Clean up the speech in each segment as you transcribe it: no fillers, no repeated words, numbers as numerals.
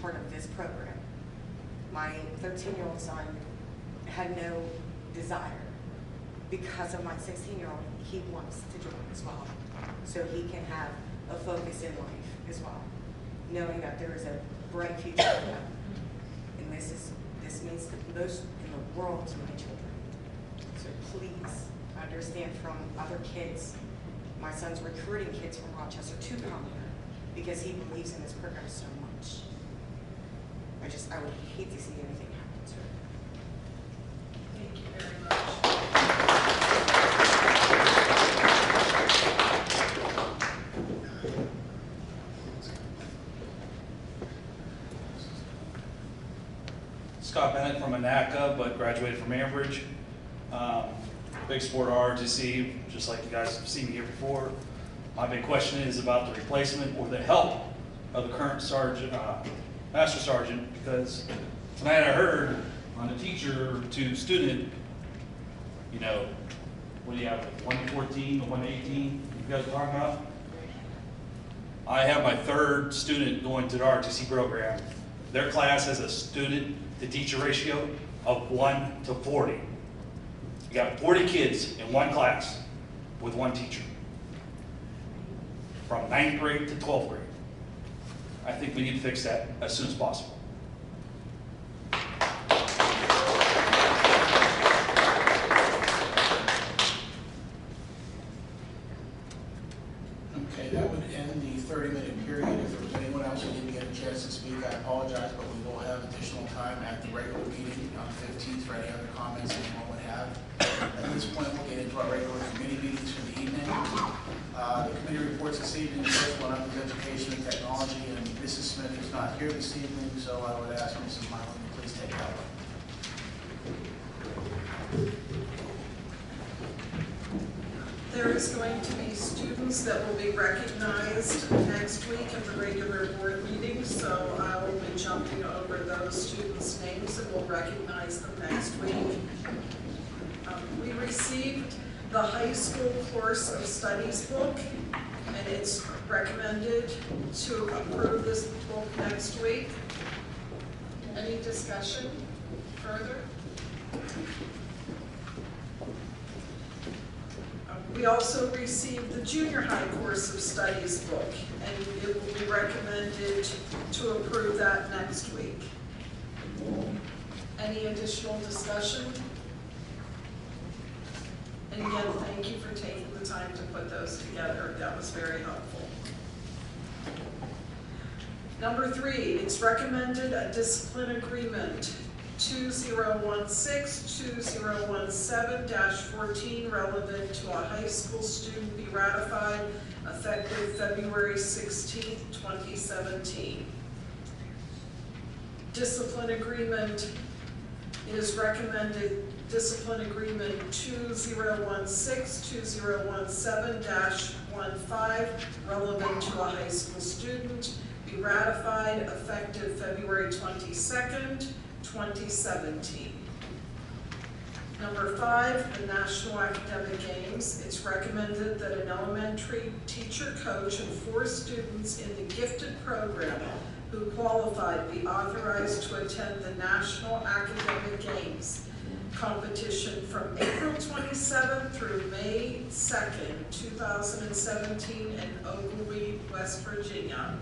part of this program. My 13-year-old son had no desire. Because of my 16-year-old, he wants to join as well. So he can have a focus in life as well, knowing that there is a bright future for them. And this means the most in the world to my children. So please understand from other kids, my son's recruiting kids from Rochester to come here because he believes in this program so much. I would hate to see anything happen to it. Thank you very much. Scott Bennett from ANACA, but graduated from Ambridge. Big sport of ROTC, just like you guys have seen me here before. My big question is about the replacement or the help of the current sergeant, master sergeant, because tonight I heard on a teacher to student, you know, what do you have, 114 to 118 you guys are talking about? I have my third student going to the ROTC program. Their class has a student to teacher ratio of 1 to 40. You got 40 kids in one class with one teacher. From 9th grade to 12th grade. I think we need to fix that as soon as possible. Okay, that would end the 30-minute period. If there was anyone else who didn't get a chance to speak, I apologize, but we will have additional time at the regular meeting on the 15th for any other comments anyone would have. At this point, we'll get into our regular committee meetings for the evening. The committee reports this evening, the first one up is Education and Technology, and Mrs. Smith is not here this evening, so I would ask Mrs. Mylan to please take that one. There is going to be students that will be recognized next week at the regular board meeting, so I will be jumping over those students' names and we'll recognize them next week. We received the high school course of studies book, and it's recommended to approve this book next week. Any discussion further? We also received the junior high course of studies book, and it will be recommended to approve that next week. Any additional discussion? And again, thank you for taking the time to put those together. That was very helpful. Number 3, it's recommended a discipline agreement 2016-2017-14 relevant to a high school student be ratified effective February 16, 2017. Discipline agreement is recommended discipline agreement 2016-2017-15 relevant to a high school student be ratified effective February 22nd, 2017. Number 5, the National Academic Games. It's recommended that an elementary teacher, coach, and 4 students in the gifted program who qualified be authorized to attend the National Academic Games competition from April 27th through May 2nd, 2017 in Ogilvie, West Virginia.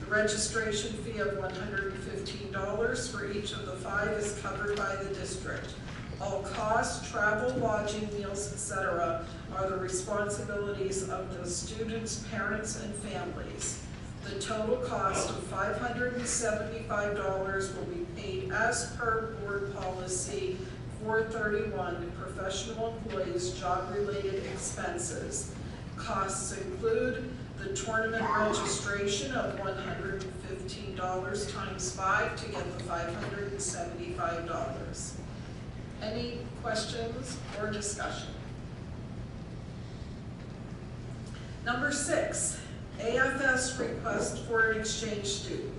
The registration fee of $115 for each of the 5 is covered by the district. All costs, travel, lodging, meals, etc. are the responsibilities of the students, parents, and families. The total cost of $575 will be paid as per board policy 431, professional employees' job-related expenses. Costs include the tournament registration of $115 times 5 to get the $575. Any questions or discussion? Number 6, AFS request for an exchange student.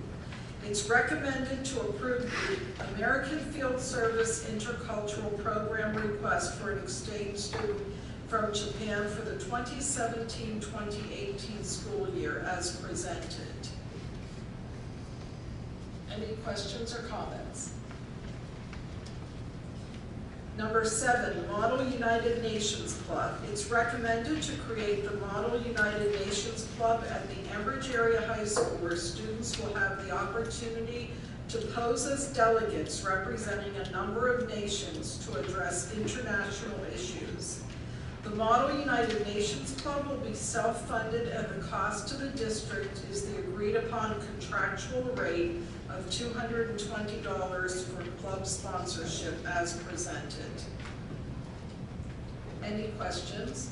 It's recommended to approve the American Field Service Intercultural Program request for an exchange student from Japan for the 2017-2018 school year as presented. Any questions or comments? Number 7, Model United Nations Club. It's recommended to create the Model United Nations Club at the Ambridge Area High School, where students will have the opportunity to pose as delegates representing a number of nations to address international issues. The Model United Nations Club will be self-funded, and the cost to the district is the agreed-upon contractual rate of $220 for club sponsorship as presented. Any questions?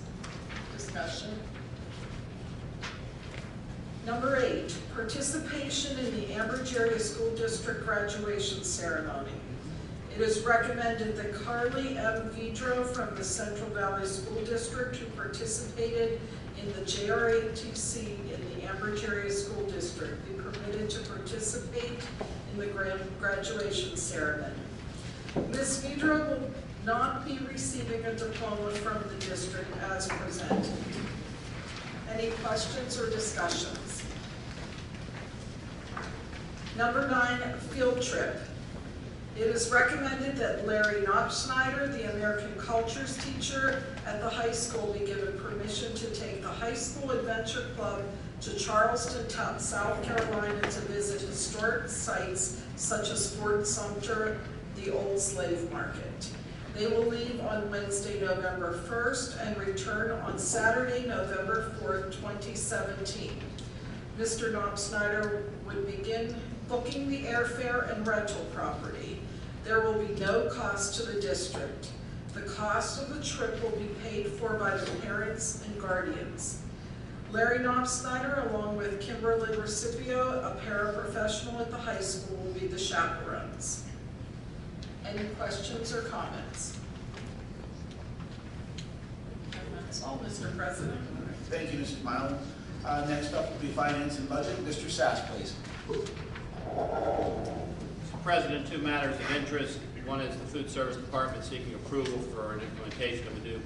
Discussion? Number 8, participation in the Ambridge Area School District graduation ceremony. It is recommended that Carly M. Vidro from the Central Valley School District, who participated in the JRATC in the Ambridge Area School District, be permitted to participate in the graduation ceremony. Ms. Vidro will not be receiving a diploma from the district as presented. Any questions or discussions? Number 9, field trip. It is recommended that Larry Knopfschneider, the American Cultures teacher at the high school, be given permission to take the High School Adventure Club to Charleston, South Carolina, to visit historic sites such as Fort Sumter, the Old Slave Market. They will leave on Wednesday, November 1st and return on Saturday, November 4th, 2017. Mr. Knopfschneider would begin booking the airfare and rental property. There will be no cost to the district. The cost of the trip will be paid for by the parents and guardians. Larry Knopfschneider, along with Kimberly Recipio, a paraprofessional at the high school, will be the chaperones. Any questions or comments? And that's all, Mr. President. Thank you, Mrs. Milam. Next up will be Finance and Budget. Mr. Sass, please. Mr. President, 2 matters of interest. One is the Food Service Department seeking approval for an implementation of a new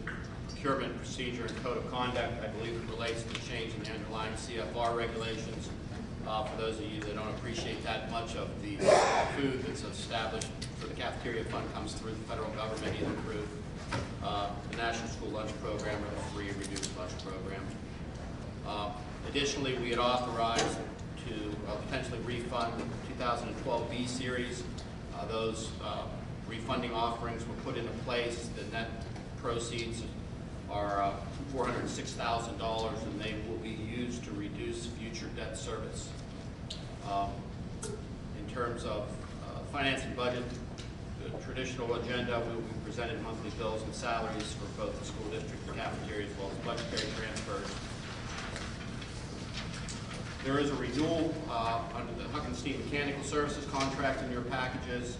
procurement procedure and code of conduct. I believe it relates to the change in the underlying CFR regulations. For those of you that don't appreciate that much of the food that's established for the cafeteria fund comes through the federal government, either through the National School Lunch Program or the free and reduced lunch program. Additionally, we had authorized to potentially refund the 2012 B series. Those refunding offerings were put into place. The net proceeds are $406,000, and they will be used to reduce future debt service. In terms of finance and budget, the traditional agenda will be presented monthly bills and salaries for both the school district and cafeteria, as well as budgetary transfers. There is a renewal under the Huckenstein Mechanical Services contract in your packages.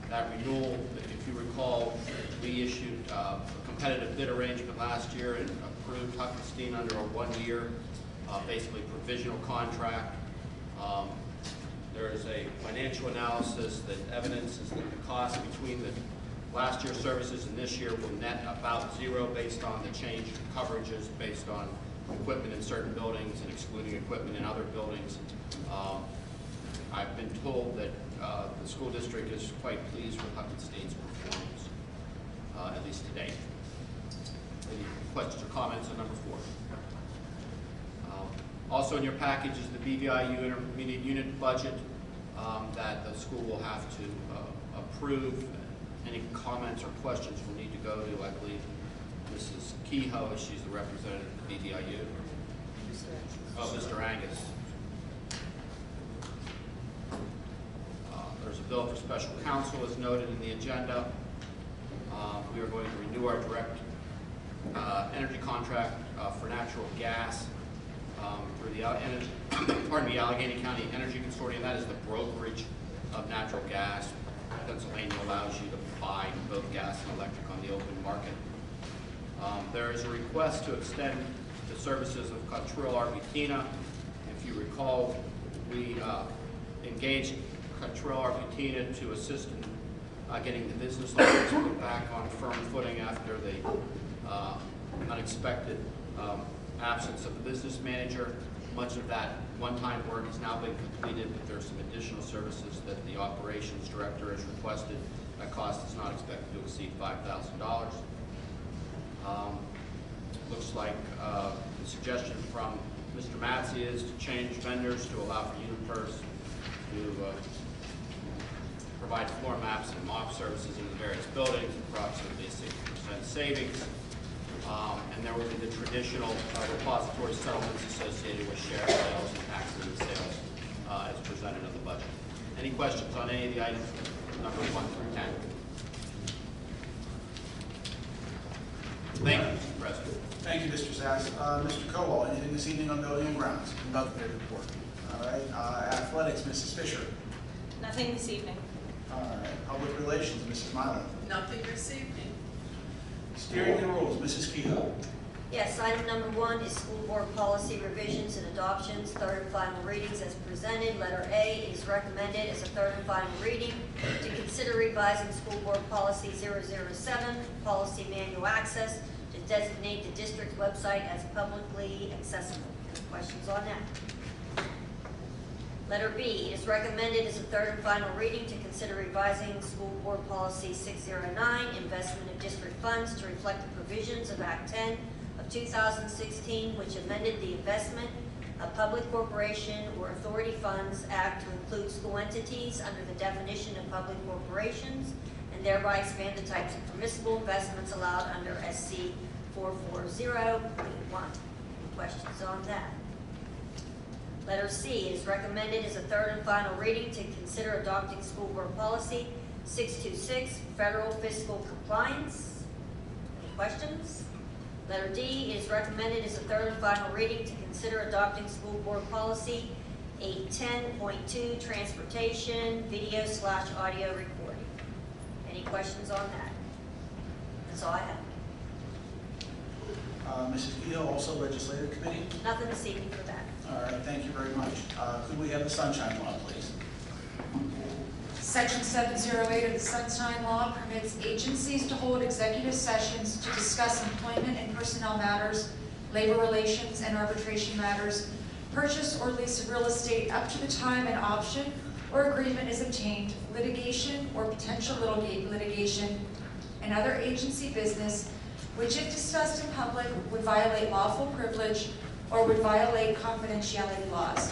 That renewal, if you recall, we issued a competitive bid arrangement last year and approved Huckenstein under a 1-year, basically provisional contract. There is a financial analysis that evidences that the cost between the last year's services and this year will net about 0 based on the change in coverages based on equipment in certain buildings and excluding equipment in other buildings. I've been told that the school district is quite pleased with Huckenstein's performance, at least to date. Any questions or comments on number 4? Also in your package is the BVIU intermediate unit budget that the school will have to approve. Any comments or questions will need to go to, I believe, Mrs. Kehoe, as she's the representative of the BVIU. Oh, Mr. Angus. There's a bill for special counsel as noted in the agenda. We are going to renew our direct energy contract for natural gas through the Allegheny County Energy Consortium. That is the brokerage of natural gas. Pennsylvania allows you to buy both gas and electric on the open market. There is a request to extend the services of Cottrell Arbutina. If you recall, we engaged Cottrell Arbutina to assist in getting the business office put back on firm footing after the unexpected absence of the business manager. Much of that one-time work has now been completed, but there are some additional services that the operations director has requested. That cost is not expected to exceed $5,000. Looks like the suggestion from Mr. Matsey is to change vendors to allow for UniPers to provide floor maps and mop services in the various buildings, approximately a 60% savings. And there will be the traditional repository settlements associated with share sales and taxes and sales as presented in the budget. Any questions on any of the items, numbers 1 through 10? Thank you, Mr. President. Thank you, Mr. Sass. Mr. Kowal, anything this evening on building and grounds? Nothing to report. All right, athletics, Mrs. Fisher. Nothing this evening. All right, public relations, Mrs. Mylan. Nothing this evening. Steering and rules, Mrs. Kehoe. Yes, item number 1 is school board policy revisions and adoptions, third and final readings as presented. Letter A is recommended as a third and final reading to consider revising school board policy 007, policy manual access, to designate the district website as publicly accessible. Any questions on that? Letter B is recommended as a third and final reading to consider revising school board policy 609, investment of district funds, to reflect the provisions of Act 10 of 2016, which amended the Investment of Public Corporation or Authority Funds Act to include school entities under the definition of public corporations, and thereby expand the types of permissible investments allowed under SC 440.1. Any questions on that? Letter C is recommended as a third and final reading to consider adopting school board policy 626, federal fiscal compliance. Any questions? Letter D is recommended as a third and final reading to consider adopting school board policy 810.2, transportation, video/audio recording. Any questions on that? That's all I have. Mrs. Kehoe, also legislative committee. Nothing this evening for that. All right, thank you very much. Could we have the sunshine law, please? Section 708 of the Sunshine Law permits agencies to hold executive sessions to discuss employment and personnel matters, labor relations and arbitration matters, purchase or lease of real estate up to the time an option or agreement is obtained, litigation or potential litigation, and other agency business which, if discussed in public, would violate lawful privilege or would violate confidentiality laws.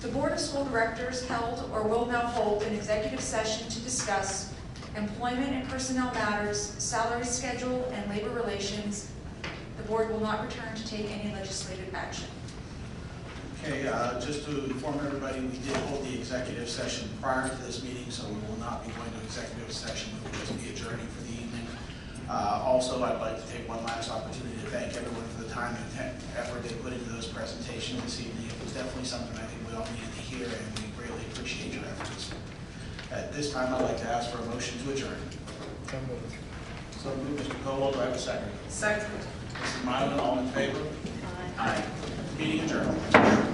The Board of School Directors held or will now hold an executive session to discuss employment and personnel matters, salary schedule, and labor relations. The board will not return to take any legislative action. Okay, just to inform everybody, we did hold the executive session prior to this meeting, so we will not be going to executive session. We will just be adjourning for the evening. Also, I'd like to take one last opportunity to thank everyone for the time and effort they put into those presentations this evening. It was definitely something I think we all needed to hear, and we greatly appreciate your efforts. At this time, I'd like to ask for a motion to adjourn. So moved. Mr. Cole, do I have a second? Second. Mrs. Mylan, all in favor? Aye. Meeting adjourned.